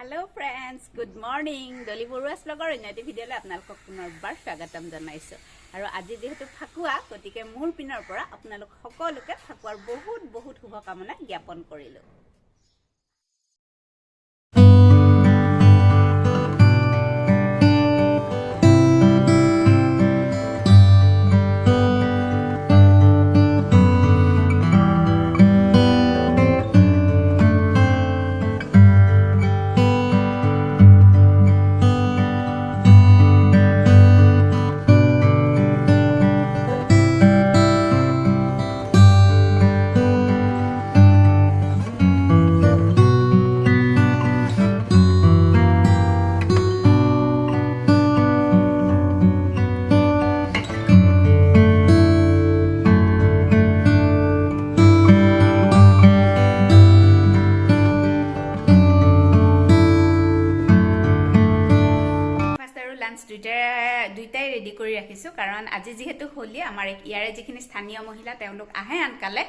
Hello friends, good morning. Dolly Borua's vlogger অন্যটি ভিডিঅ'লৈ আপোনালোকক পুনৰবাৰ স্বাগতম জনাইছো। আৰু আজি যেহেতু ফাকুৱা গতিকে মোৰ পিনৰ পৰা আপোনালোক সকলোকে ফাকুৱাৰ বহুত শুভকামনা জ্ঞাপন কৰিলো। দুইটাই ৰেডি কৰি ৰাখিছো কাৰণ আজি যেহেতু হোলি আমাৰ ইয়াৰে যিখিনি স্থানীয় মহিলা তেওঁলোক আহে আনকালে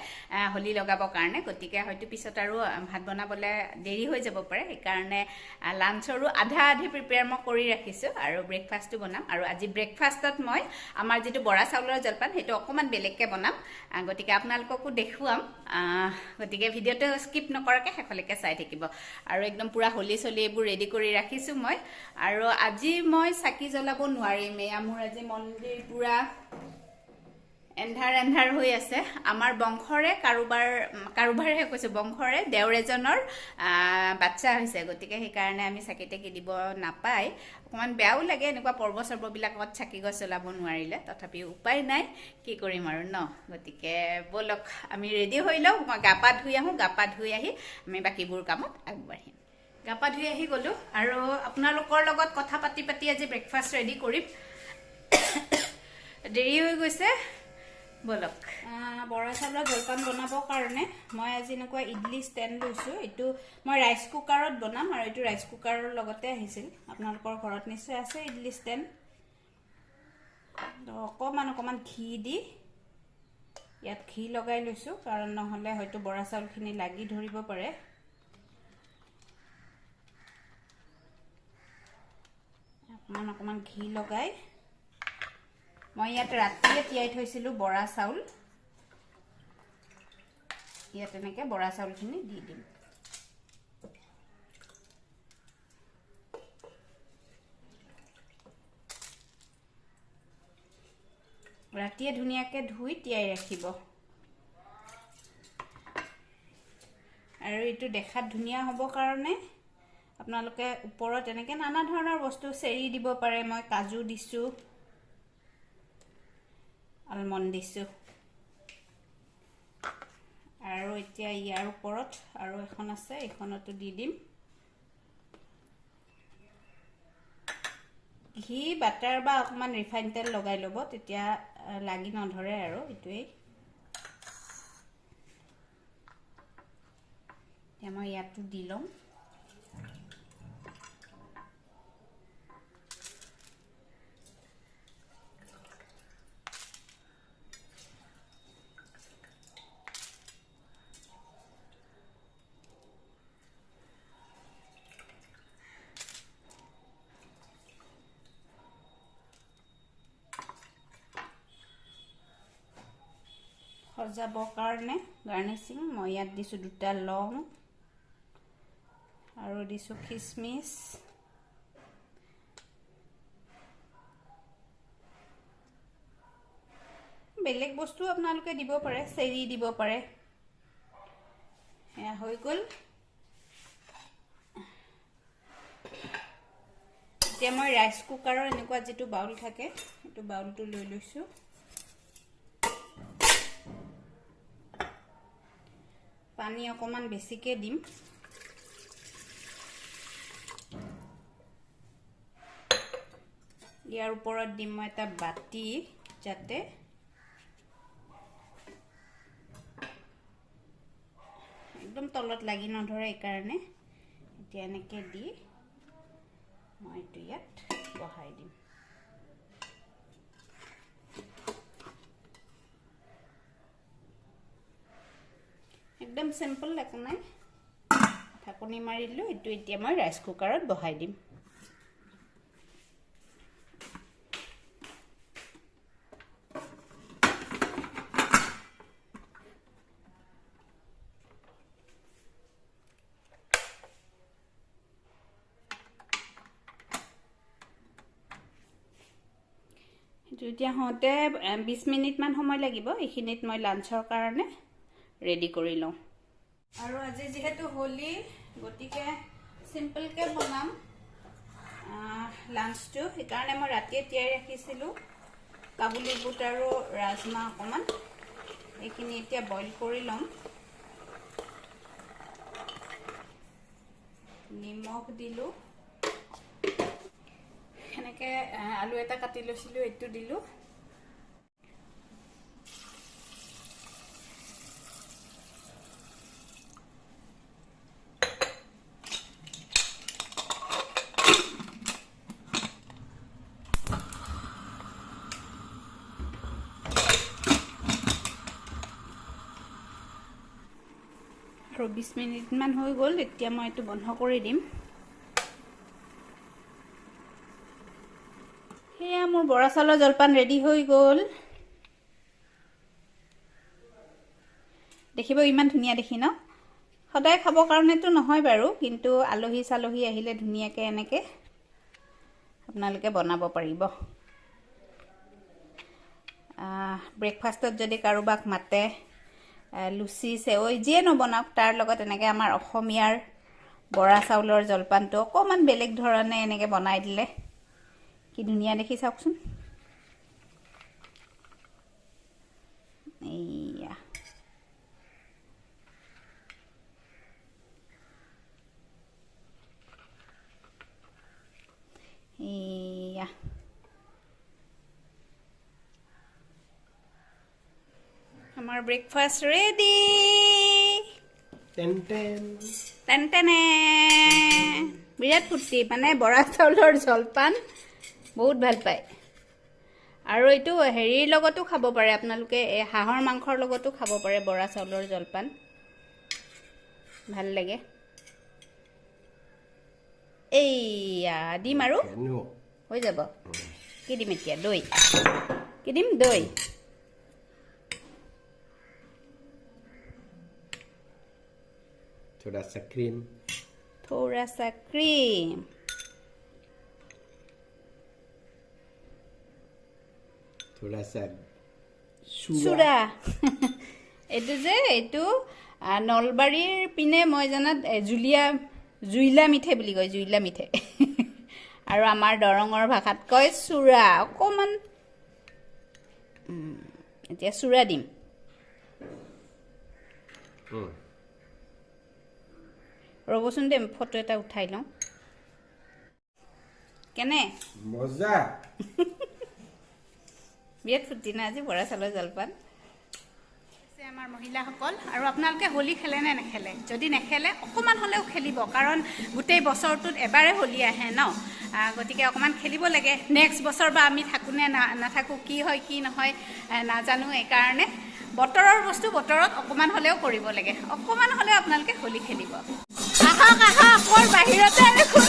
হোলি লগাবৰ কাৰণে গতিকে হয়তো পিছত আৰু ভাত বনাবলৈ দেৰি হৈ যাব পাৰে এই কাৰণে লাঞ্চৰো আধা প্ৰিপেয়াৰ মই কৰি ৰাখিছো আৰু ব্ৰেকফাষ্টটো বনাম আৰু আজি ব্ৰেকফাষ্টত মই আমাৰ যেটো বৰা চাউলৰ জলপান হেটো অকমান বেলেগকে বনাম গতিকে আপোনালোককো দেখুৱাম গতিকে ভিডিঅ'টো স্কিপ নকৰাকে শেষলৈকে চাই থাকিব আৰু একদম পুৰা হোলি চলি এইবোৰ ৰেডি কৰি ৰাখিছো মই আৰু আজি মই চাকি জ্বলাব নোৱাৰিম মোৰ আজি মন্দিৰ পুৰা এন্ধাৰ হৈ আছে আমাৰ বংশৰে কাৰোবাৰহে কৈছে বংশৰে দেউৰেজনৰ বাচ্চা হৈছে গতিকে সেই কাৰণে আমি চাকিতে কি দিব নাপাই অকমান বেয়াও লাগে এনেকুৱা পৰ্ববিলাকত চাকি গছ জ্বলাব নোৱাৰিলে তথাপি উপায় নাই কি কৰিম আৰু ন গতিকে বলক আমি ৰেডি হৈ লওঁ মই গাপা ধুই আহো গাপা ধুই আহি আমি বাকিবোৰ কামত আগবাঢ়িম গাপা ধুই আহি গলো আৰু আপোনালোকৰ লগত কথা পাতি আজি ব্ৰেকফাষ্ট ৰেডি কৰিম দেৰি হৈ গৈছে বলক বৰা চাউলৰ জলপান বনাবৰ কাৰণে মই আজি এনেকুৱা ইডলি ষ্টেণ্ড লৈছো এটো মই ৰাইচ কুকাৰত বনাম আৰু এটো ৰাইচ কুকাৰৰ লগতে আহিছিল আপোনালোকৰ ঘৰত নিশ্চয় আছে ইডলি ষ্টেণ্ড অকমান ঘি দি ইয়াত ঘি লগাই লৈছো কাৰণ নহলে হয়তো বৰা চাউলখিনি লাগি ধৰিব পাৰে অকমান ঘি লগাই মই ইয়াত ৰাতিয়ে তিয়াই থৈছিলো বৰা চাউল ইয়াত এনেকে বৰা চাউলখিনি দি দিম ৰাতিয়ে ধুনীয়াকে ধুই তিয়াই ৰাখিব আৰু এটো দেখাত ধুনীয়া হ'ব কাৰণে আপোনালোকে ওপৰত এনেকে নানা ধৰণৰ বস্তু চেৰি দিব পাৰে মই কাজু দিছো আলমন্ড দিছো আৰু এতিয়া ইয়াৰ ওপৰত আৰু এখন আছে এখনতো দি দিম ঘি বাটাৰ বা অকমান ৰিফাইন তেল লগাই ল'ব তেতিয়া লাগি নধৰে আৰু এটোই এতিয়া মই ইয়াতো দি লম সজাবৰ কাৰণে গাৰ্নিচিং মই ইয়াত দিছো দুটা লং আৰু দিছো কিচমিচ বেলেগ বস্তু আপোনালোকে দিব পাৰে চেৰি দিব পাৰে এয়া হৈ গল এতিয়া মই ৰাইচ কুকাৰৰ এনেকুৱা যেটো বাউল থাকে এটো বাউলটো লৈ লৈছো পানী অকমান বেছিকে দিম ইয়াৰ ওপৰত দিম মই এটা বাটি যাতে একদম তলত লাগি নধৰে এই কাৰণে এতিয়া এনেকে দি মই এটো ইয়াত বহাই দিম একদম সিম্পল একো নাই ঢাকনি মাৰি দিলোঁ এইটো এতিয়া মই ৰাইচ কুকাৰত বহাই দিম এতিয়া হওঁতে 20 মিনিটমান সময় লাগিব এইখিনিত মই লাঞ্চৰ কাৰণে ৰেডি কৰি লওঁ আৰু আজি যেহেতু হোলি গতিকে সিম্পলকে বনাম লাঞ্চটো সেইকাৰণে মই ৰাতিয়ে তিয়াই ৰাখিছিলোঁ কাবুলী বুট আৰু ৰাজমা অকণমান এইখিনি এতিয়া বইল কৰি ল'ম নিমখ দিলোঁ এনেকে আলু এটা কাটি লৈছিলোঁ এইটো দিলোঁ আৰু 20 মিনিটমান হৈ গ'ল এতিয়া মই এইটো বন্ধ কৰি দিম সেয়া মোৰ বৰা চাউলৰ জলপান ৰেডি হৈ গ'ল দেখিব ইমান ধুনীয়া দেখি ন সদায় খাবৰ কাৰণেতো নহয় বাৰু কিন্তু আলহী চালহী আহিলে ধুনীয়াকৈ এনেকৈ আপোনালোকে বনাব পাৰিব ব্ৰেকফাষ্টত যদি কাৰোবাক মাতে লুচি চেৱৈ যিয়ে নবনাওক তাৰ লগত এনেকৈ আমাৰ অসমীয়াৰ বৰা চাউলৰ জলপানটো অকণমান বেলেগ ধৰণে এনেকৈ বনাই দিলে কি ধুনীয়া দেখি চাওকচোন এইয়া এইয়া আমাৰ ব্ৰেকফাষ্ট ৰেডি টেনটেনে বিৰাট ফূৰ্তি মানে বৰা চাউলৰ জলপান বহুত ভাল পায় আৰু এইটো হেৰিৰ লগতো খাব পাৰে আপোনালোকে হাঁহৰ মাংসৰ লগতো খাব পাৰে বৰা চাউলৰ জলপান ভাল লাগে এইয়া দিম আৰু হৈ যাব কি দিম এতিয়া দৈ কি দিম দৈ थोड़ा सा क्रीम थोड़ा सा क्रीम थोड़ा सा চুৰা এইটো যে এইটো নলবাৰীৰ পিনে মই জানাত জুইলা মিঠে বুলি কয় জুইলা মিঠে আৰু আমাৰ দৰঙৰ ভাষাত কয় চুৰা অকণমান এতিয়া চুৰা দিম ৰ'বচোন দে ফটো এটা উঠাই লওঁ কেনে মজা বিৰাট ফূৰ্তি না আজি বৰা চাউলৰ জলপান আমাৰ মহিলাসকল আৰু আপোনালোকে হোলী খেলে নে নেখেলে যদি নেখেলে অকণমান হ'লেও খেলিব কাৰণ গোটেই বছৰটোত এবাৰে হোলী আহে ন গতিকে অকণমান খেলিব লাগে নেক্সট বছৰ বা আমি থাকোঁ নে নাথাকোঁ কি হয় কি নহয় নাজানো এইকাৰণে বতৰৰ বস্তু বতৰত অকণমান হ'লেও কৰিব লাগে অকণমান হ'লেও আপোনালোকে হোলী খেলিব আহক আহক মোৰ বাহিৰতে দেখোন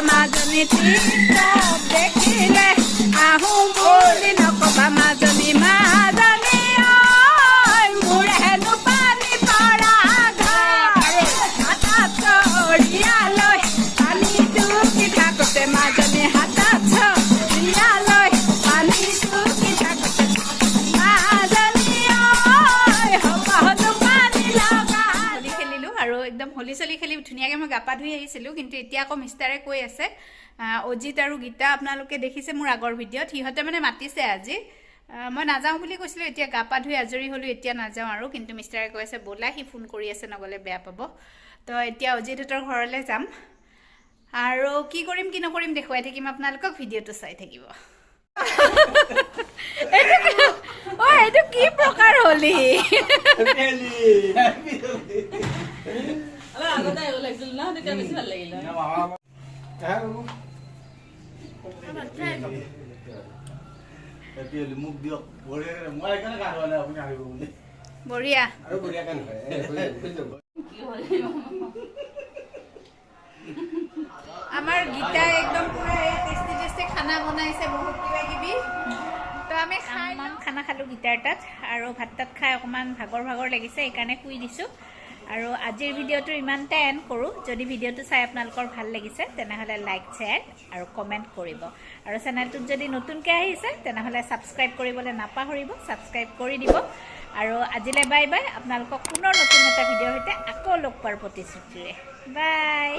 মাজনী দেখিলে আহো বুলি নকবা মাজনী মাজনী মোৰ হেনো পানী পৰা হাতত চৰিয়ালৈ পানীটো কি থাকোতে মাজনী হাতত চৰিয়ালৈ পানীটো কি থাকোতে মাজনী হলো পানী লগা হোলী খেলিলো আৰু একদম হোলী চলি খেলি ধুনীয়াকৈ মই গা পা ধুই আহিছিলোঁ কিন্তু এতিয়া আকৌ মিষ্টাৰে কৈ আছে অজিত আৰু গীতা আপোনালোকে দেখিছে মোৰ আগৰ ভিডিঅ'ত সিহঁতে মানে মাতিছে আজি মই নাযাওঁ বুলি কৈছিলোঁ এতিয়া গা পা ধুই আজৰি হ'লোঁ এতিয়া নাযাওঁ আৰু কিন্তু মিষ্টাৰে কৈ আছে ব'লা সি ফোন কৰি আছে নগ'লে বেয়া পাব তো এতিয়া অজিতহঁতৰ ঘৰলৈ যাম আৰু কি কৰিম কি নকৰিম দেখুৱাই থাকিম আপোনালোকক ভিডিঅ'টো চাই থাকিব এইটো কি প্ৰকাৰ হোলী বঢ়িয়া আমাৰ গীতাই একদম পুৰা টেষ্টি টেষ্টি খানা বনাইছে বহুত কিবা কিবি তো আমি খানা খালোঁ গীতাৰ তাত আৰু ভাত তাত খাই অকণমান ভাগৰ লাগিছে সেইকাৰণে শুই দিছোঁ আৰু আজিৰ ভিডিঅ'টো ইমানতে এণ্ড কৰোঁ যদি ভিডিঅ'টো চাই আপোনালোকৰ ভাল লাগিছে তেনেহ'লে লাইক শ্বেয়াৰ আৰু কমেণ্ট কৰিব আৰু চেনেলটোত যদি নতুনকৈ আহিছে তেনেহ'লে ছাবস্ক্ৰাইব কৰিবলৈ নাপাহৰিব ছাবস্ক্ৰাইব কৰি দিব আৰু আজিলৈ বাই বাই আপোনালোকক পুনৰ নতুন এটা ভিডিঅ'ৰ সৈতে আকৌ লগ পোৱাৰ প্ৰতিশ্ৰুতিৰে বাই